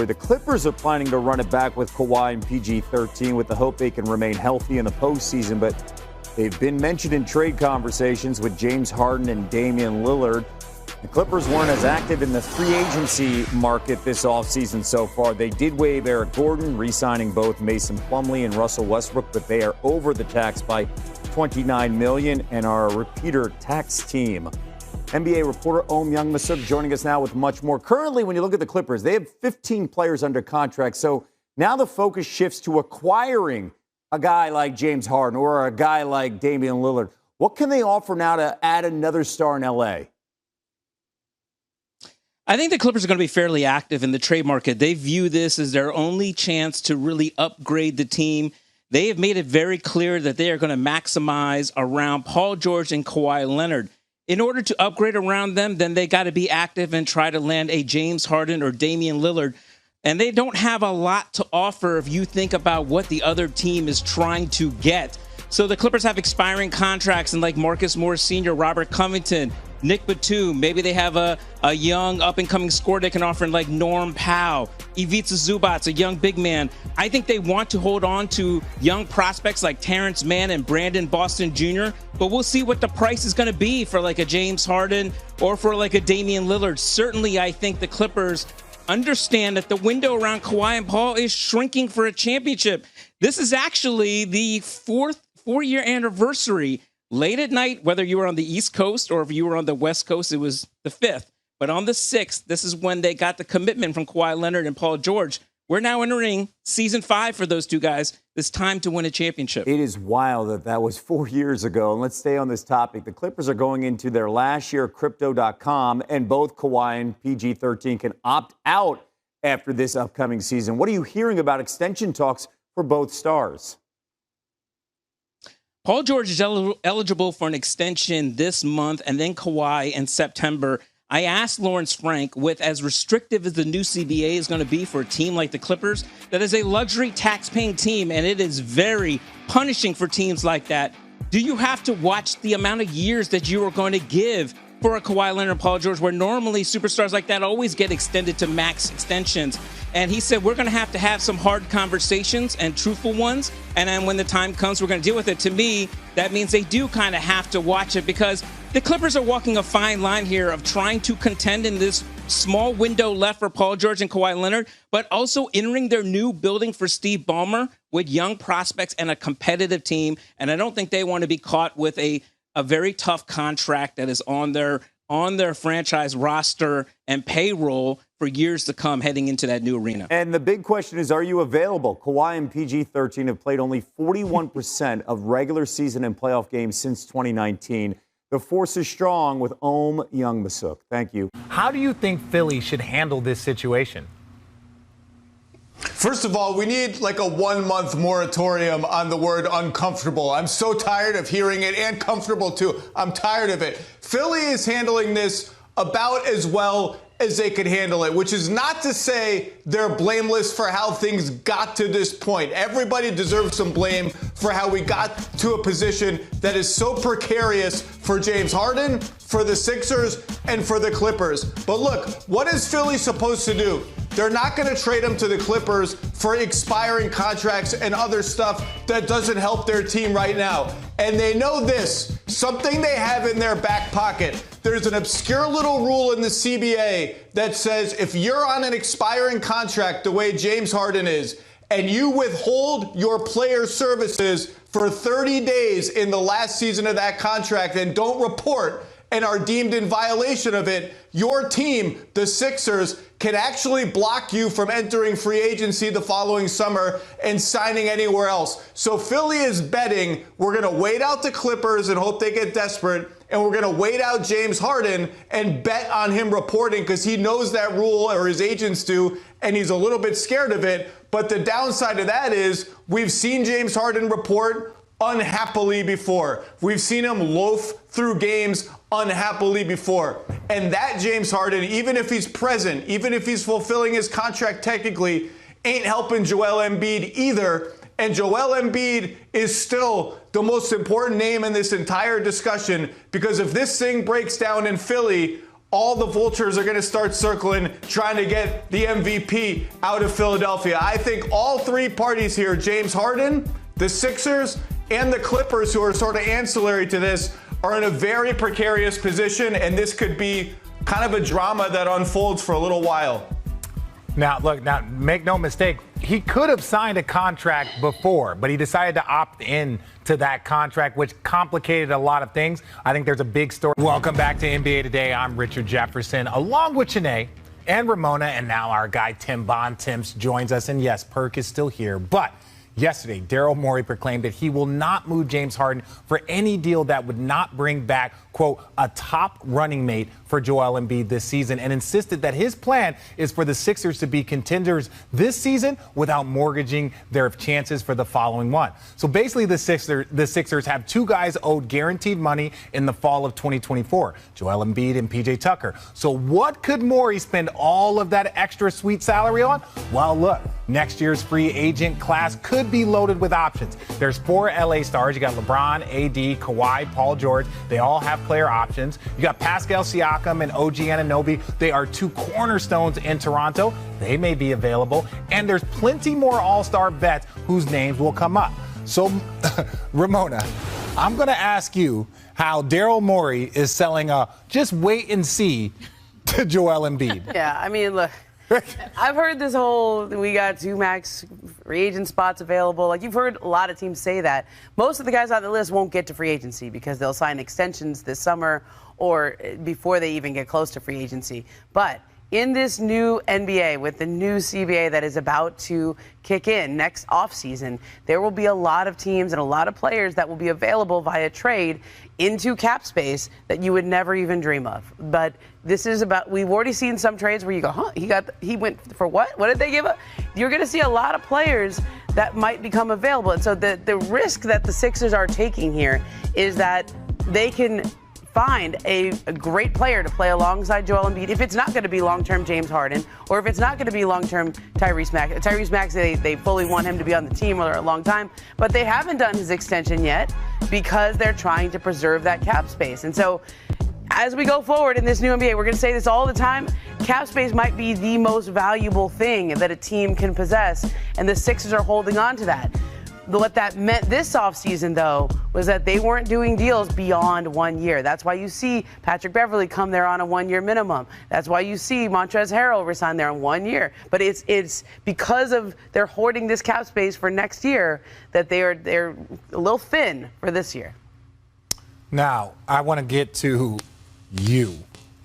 The Clippers are planning to run it back with Kawhi and PG-13 with the hope they can remain healthy in the postseason, but they've been mentioned in trade conversations with James Harden and Damian Lillard. The Clippers weren't as active in the free agency market this offseason so far. They did waive Eric Gordon, re-signing both Mason Plumlee and Russell Westbrook, but they are over the tax by $29 million and are a repeater tax team. NBA reporter Om Youngmisuk joining us now with much more. Currently, when you look at the Clippers, they have 15 players under contract. So now the focus shifts to acquiring a guy like James Harden or a guy like Damian Lillard. What can they offer now to add another star in L.A.? I think the Clippers are going to be fairly active in the trade market. They view this as their only chance to really upgrade the team. They have made it very clear that they are going to maximize around Paul George and Kawhi Leonard. In order to upgrade around them, then they got to be active and try to land a James Harden or Damian Lillard. And they don't have a lot to offer if you think about what the other team is trying to get. So the Clippers have expiring contracts and like Marcus Morris Sr., Robert Covington, Nick Batum. Maybe they have a young up-and-coming scorer they can offer like Norm Powell, Ivica Zubac, a young big man. I think they want to hold on to young prospects like Terrence Mann and Brandon Boston Jr., but we'll see what the price is going to be for like a James Harden or for like a Damian Lillard. Certainly, I think the Clippers understand that the window around Kawhi and Paul is shrinking for a championship. This is actually the four-year anniversary. Late at night, whether you were on the East Coast or if you were on the West Coast, it was the 5th. But on the 6th, this is when they got the commitment from Kawhi Leonard and Paul George. We're now entering season 5 for those two guys. It's time to win a championship. It is wild that was 4 years ago. And let's stay on this topic. The Clippers are going into their last year, Crypto.com, and both Kawhi and PG-13 can opt out after this upcoming season. What are you hearing about extension talks for both stars? Paul George is eligible for an extension this month, and then Kawhi in September. I asked Lawrence Frank, with as restrictive as the new CBA is going to be for a team like the Clippers, that is a luxury tax-paying team, and it is very punishing for teams like that. Do you have to watch the amount of years that you are going to give for a Kawhi Leonard and Paul George, where normally superstars like that always get extended to max extensions? And he said, we're going to have some hard conversations and truthful ones. And then when the time comes, we're going to deal with it. To me, that means they do kind of have to watch it, because the Clippers are walking a fine line here of trying to contend in this small window left for Paul George and Kawhi Leonard, but also entering their new building for Steve Ballmer with young prospects and a competitive team. And I don't think they want to be caught with a very tough contract that is on their franchise roster and payroll for years to come heading into that new arena. And the big question is, are you available? Kawhi and PG-13 have played only 41% of regular season and playoff games since 2019. The force is strong with Om Youngmisuk. Thank you. How do you think Philly should handle this situation? First of all, we need like a 1-month moratorium on the word uncomfortable. I'm so tired of hearing it, and comfortable too. I'm tired of it. Philly is handling this about as well as they could handle it, which is not to say they're blameless for how things got to this point. Everybody deserves some blame for how we got to a position that is so precarious for James Harden, for the Sixers, and for the Clippers. But look, what is Philly supposed to do? They're not going to trade him to the Clippers for expiring contracts and other stuff that doesn't help their team right now. And they know this, something they have in their back pocket. There's an obscure little rule in the CBA that says if you're on an expiring contract the way James Harden is, and you withhold your player services for 30 days in the last season of that contract and don't report and are deemed in violation of it, your team, the Sixers, can actually block you from entering free agency the following summer and signing anywhere else. So Philly is betting we're going to wait out the Clippers and hope they get desperate, and we're going to wait out James Harden and bet on him reporting because he knows that rule, or his agents do, and he's a little bit scared of it. But the downside of that is we've seen James Harden report unhappily before. We've seen him loaf through games unhappily before. And that James Harden, even if he's present, even if he's fulfilling his contract technically, ain't helping Joel Embiid either. And Joel Embiid is still the most important name in this entire discussion, because if this thing breaks down in Philly, all the vultures are going to start circling, trying to get the MVP out of Philadelphia. I think all three parties here, James Harden, the Sixers, and the Clippers, who are sort of ancillary to this, are in a very precarious position, and this could be kind of a drama that unfolds for a little while. Now, look, make no mistake, he could have signed a contract before, but he decided to opt in to that contract, which complicated a lot of things. I think there's a big story. Welcome back to NBA Today. I'm Richard Jefferson, along with Chanae and Ramona, and now our guy Tim Bontemps joins us. And yes, Perk is still here, but yesterday, Daryl Morey proclaimed that he will not move James Harden for any deal that would not bring back, quote, a top running mate for Joel Embiid this season, and insisted that his plan is for the Sixers to be contenders this season without mortgaging their chances for the following one. So basically, the Sixers have two guys owed guaranteed money in the fall of 2024, Joel Embiid and PJ Tucker. So what could Morey spend all of that extra sweet salary on? Well, look, next year's free agent class could be loaded with options. There's 4 LA stars. You got LeBron, AD, Kawhi, Paul George. They all have player options. You got Pascal Siakam and OG Anunoby. They are 2 cornerstones in Toronto. They may be available. And there's plenty more all-star vets whose names will come up. So, Ramona, I'm going to ask you how Daryl Morey is selling a just wait and see to Joel Embiid. Yeah, I mean, look. I've heard this whole, we got 2 max free agent spots available. Like, you've heard a lot of teams say that. Most of the guys on the list won't get to free agency because they'll sign extensions this summer or before they even get close to free agency. But in this new NBA, with the new CBA that is about to kick in next offseason, there will be a lot of teams and a lot of players that will be available via trade into cap space that you would never even dream of. But this is about, we've already seen some trades where you go, huh, he went for what? What did they give up? You're going to see a lot of players that might become available. And so the risk that the Sixers are taking here is that they can find a great player to play alongside Joel Embiid if it's not going to be long-term James Harden, or if it's not going to be long-term Tyrese Maxey. Tyrese Maxey, they fully want him to be on the team for a long time, but they haven't done his extension yet because they're trying to preserve that cap space. And so as we go forward in this new NBA, we're going to say this all the time, cap space might be the most valuable thing that a team can possess, and the Sixers are holding on to that. What that meant this offseason, though, was that they weren't doing deals beyond 1 year. That's why you see Patrick Beverley come there on a 1-year minimum. That's why you see Montrezl Harrell resign there on 1 year. But it's because of they're hoarding this cap space for next year that they're a little thin for this year. Now, I want to get to you.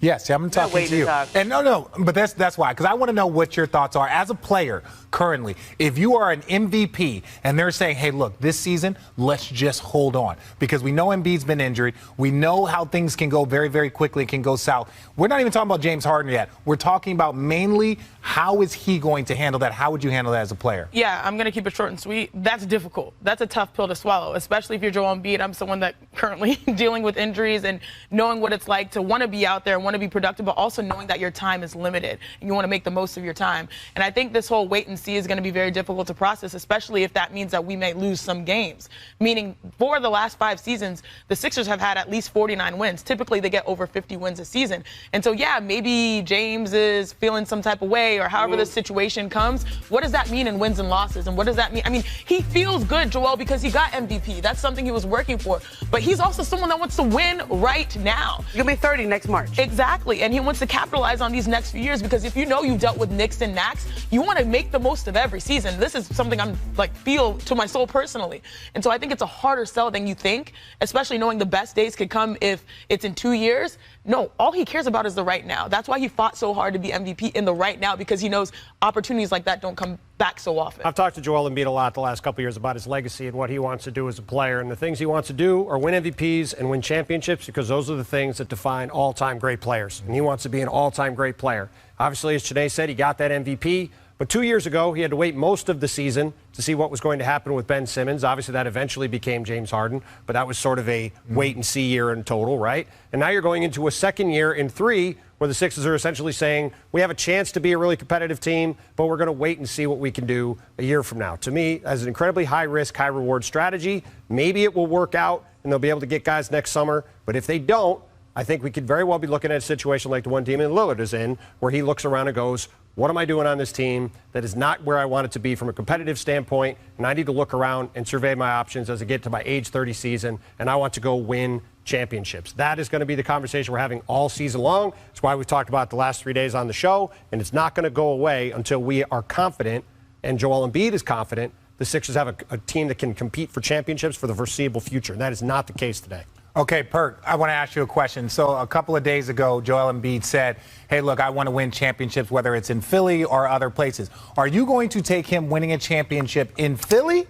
Yes, I'm talking to you. And no, but that's why, because I want to know what your thoughts are as a player currently. If you are an MVP and they're saying, hey, look, this season, let's just hold on, because we know Embiid's been injured. We know how things can go very, very quickly. It can go south. We're not even talking about James Harden yet. We're talking about mainly how is he going to handle that? How would you handle that as a player? Yeah, I'm going to keep it short and sweet. That's difficult. That's a tough pill to swallow, especially if you're Joel Embiid. I'm someone that currently dealing with injuries and knowing what it's like to want to be out there and want to be productive, but also knowing that your time is limited and you want to make the most of your time. And I think this whole wait and see is going to be very difficult to process, especially if that means that we may lose some games. Meaning, for the last 5 seasons, the Sixers have had at least 49 wins. Typically, they get over 50 wins a season. And so, yeah, maybe James is feeling some type of way, or however the situation comes. What does that mean in wins and losses? And what does that mean? I mean, he feels good, Joel, because he got MVP. That's something he was working for. But he's also someone that wants to win right now. He'll be 30 next March. Exactly. And he wants to capitalize on these next few years, because if you know you've dealt with Knicks and Knacks, you want to make the most of every season. This is something I'm feel to my soul personally. And so I think it's a harder sell than you think, especially knowing the best days could come if it's in 2 years. No, all he cares about is the right now. That's why he fought so hard to be MVP in the right now, because he knows opportunities like that don't come back so often. I've talked to Joel Embiid a lot the last couple of years about his legacy and what he wants to do as a player. And the things he wants to do are win MVPs and win championships, because those are the things that define all-time great players. And he wants to be an all-time great player. Obviously, as Chanae said, he got that MVP. But 2 years ago, he had to wait most of the season to see what was going to happen with Ben Simmons. Obviously, that eventually became James Harden, but that was sort of a wait-and-see year in total, right? And now you're going into a second year in 3 where the Sixers are essentially saying, we have a chance to be a really competitive team, but we're going to wait and see what we can do a year from now. To me, as an incredibly high-risk, high-reward strategy, maybe it will work out and they'll be able to get guys next summer. But if they don't, I think we could very well be looking at a situation like the one Damian Lillard is in, where he looks around and goes, what am I doing on this team that is not where I want it to be from a competitive standpoint, and I need to look around and survey my options as I get to my age 30 season, and I want to go win championships. That is going to be the conversation we're having all season long. That's why we've talked about it the last 3 days on the show, and it's not going to go away until we are confident, and Joel Embiid is confident, the Sixers have a team that can compete for championships for the foreseeable future. And that is not the case today. Okay, Perk, I want to ask you a question. So a couple of days ago, Joel Embiid said, hey, look, I want to win championships, whether it's in Philly or other places. Are you going to take him winning a championship in Philly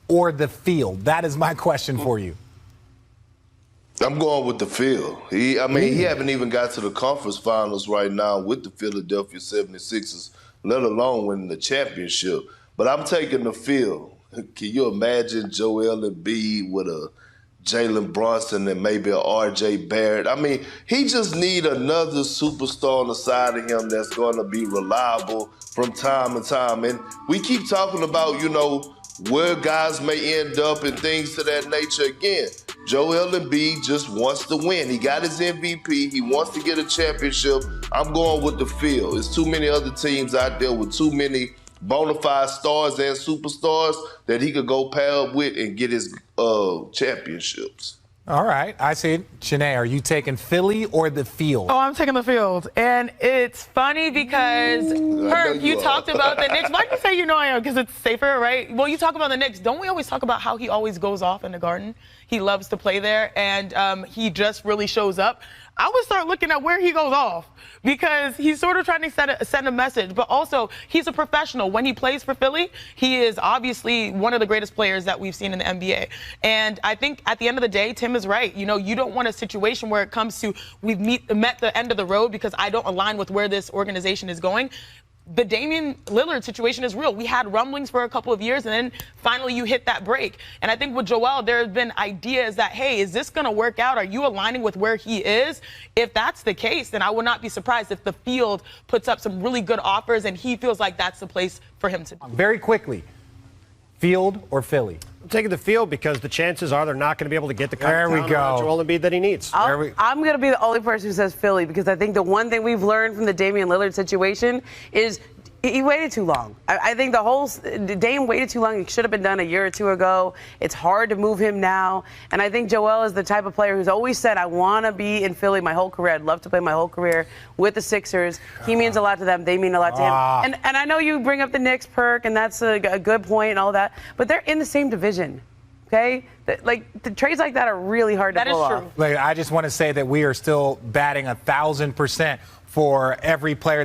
or the field? That is my question for you. I'm going with the field. He haven't even got to the conference finals right now with the Philadelphia 76ers, let alone winning the championship. But I'm taking the field. Can you imagine Joel Embiid with a Jalen Brunson and maybe a R.J. Barrett? I mean, he just need another superstar on the side of him that's going to be reliable from time to time. And we keep talking about, where guys may end up and things to that nature. Again, Joel Embiid just wants to win. He got his MVP. He wants to get a championship. I'm going with the field. There's too many other teams out there with too many bona fide stars and superstars that he could go pair up with and get his championships. All right. I see it. Shanae, are you taking Philly or the field? Oh, I'm taking the field. And it's funny because, Herb, you talked about the Knicks. Why do you say I am? Because it's safer, right? Well, you talk about the Knicks. Don't we always talk about how he always goes off in the Garden? He loves to play there, and he just really shows up. I would start looking at where he goes off because he's sort of trying to send a message, but also he's a professional. When he plays for Philly, he is obviously one of the greatest players that we've seen in the NBA. And I think at the end of the day, Tim is right. You don't want a situation where it comes to we've met the end of the road because I don't align with where this organization is going. The Damian Lillard situation is real. We had rumblings for a couple of years, and then finally you hit that break. And I think with Joel, there have been ideas that, hey, is this going to work out? Are you aligning with where he is? If that's the case, then I would not be surprised if the field puts up some really good offers and he feels like that's the place for him to be. Very quickly, field or Philly? I'm taking the field because the chances are they're not going to be able to get the kind of Joel Embiid that he needs. I'm going to be the only person who says Philly because I think the one thing we've learned from the Damian Lillard situation is he waited too long. I think Dame waited too long. It should have been done a year or two ago. It's hard to move him now. And I think Joel is the type of player who's always said, I want to be in Philly my whole career. I'd love to play my whole career with the Sixers. He means a lot to them. They mean a lot to him. And I know you bring up the Knicks, Perk, and that's a good point and all that. But they're in the same division. Okay? The trades like that are really hard to pull off. That is true. I just want to say that we are still batting 1,000% for every player.